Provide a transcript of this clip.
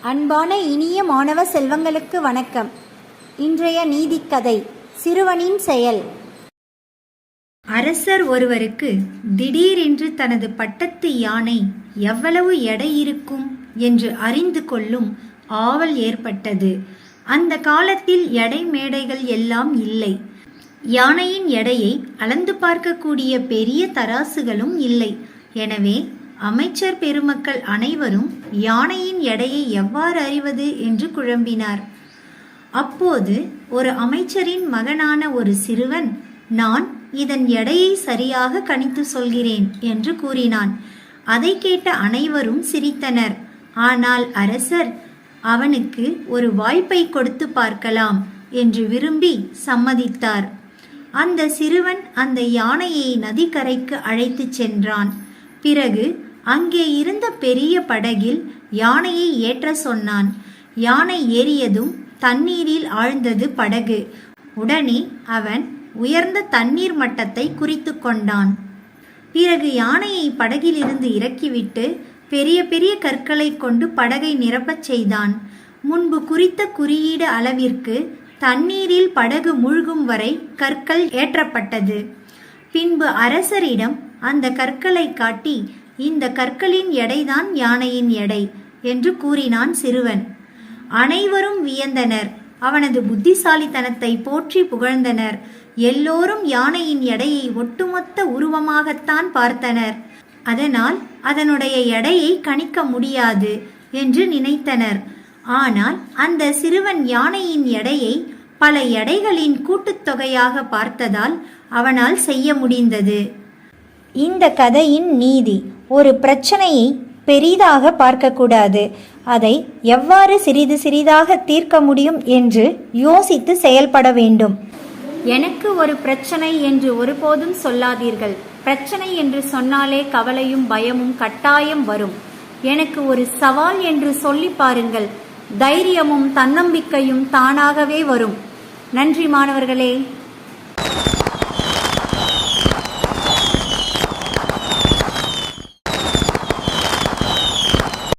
அன்பான இனிய மாணவ செல்வங்களுக்கு வணக்கம். இன்றைய நீதிக்கதை சிறுவனின் செயல். அரசர் ஒருவருக்கு திடீரென்று தனது பட்டத்து யானை எவ்வளவு எடை இருக்கும் என்று அறிந்து கொள்ளும் ஆவல் ஏற்பட்டது. அந்த காலத்தில் எடை மேடைகள் எல்லாம் இல்லை. யானையின் எடையை அளந்து பார்க்கக்கூடிய பெரிய தராசுகளும் இல்லை. எனவே அமைச்சர் பெருமக்கள் அனைவரும் யானையின் எடையை எவ்வாறு அறிவது என்று குழம்பினார். அப்போது ஒரு அமைச்சரின் மகனான ஒரு சிறுவன், நான் இதன் எடையை சரியாக கணித்து சொல்கிறேன் என்று கூறினான். அதை கேட்ட அனைவரும் சிரித்தனர். ஆனால் அரசர் அவனுக்கு ஒரு வாய்ப்பை கொடுத்து பார்க்கலாம் என்று விரும்பி சம்மதித்தார். அந்த சிறுவன் அந்த யானையை நதிக்கரைக்கு அழைத்துச் சென்றான். பிறகு அங்கே இருந்த பெரிய படகில் யானையை ஏற்ற சொன்னான். யானை ஏறியதும் தண்ணீரில் ஆழ்ந்தது படகு. உடனே அவன் உயர்ந்த தண்ணீர் மட்டத்தை குறித்து கொண்டான். பிறகு யானையை படகிலிருந்து இறக்கிவிட்டு பெரிய பெரிய கற்களை கொண்டு படகை நிரப்பச் செய்தான். முன்பு குறித்த குறியீடு அளவிற்கு தண்ணீரில் படகு மூழ்கும் வரை கற்கள் ஏற்றப்பட்டது. பின்பு அரசரிடம் அந்த கற்களை காட்டி, இந்த கற்களின் எடைதான் யானையின் எடை என்று கூறினான் சிறுவன். அனைவரும் வியந்தனர். அவனது புத்திசாலித்தனத்தை போற்றி புகழ்ந்தனர். எல்லோரும் யானையின் எடையை ஒட்டுமொத்த உருவமாகத்தான் பார்த்தனர். அதனால் அதனுடைய எடையை கணிக்க முடியாது என்று நினைத்தனர். ஆனால் அந்த சிறுவன் யானையின் எடையை பல எடைகளின் கூட்டுத்தொகையாக பார்த்ததால் அவனால் செய்ய முடிந்தது. இந்த கதையின் நீதி: ஒரு பிரச்சனையை பெரிதாக பார்க்கக்கூடாது. அதை எவ்வாறு சிறிது சிறிதாக தீர்க்க முடியும் என்று யோசித்து செயல்பட வேண்டும். எனக்கு ஒரு பிரச்சனை என்று ஒருபோதும் சொல்லாதீர்கள். பிரச்சனை என்று சொன்னாலே கவலையும் பயமும் கட்டாயம் வரும். எனக்கு ஒரு சவால் என்று சொல்லி பாருங்கள். தைரியமும் தன்னம்பிக்கையும் தானாகவே வரும். நன்றி மாணவர்களே.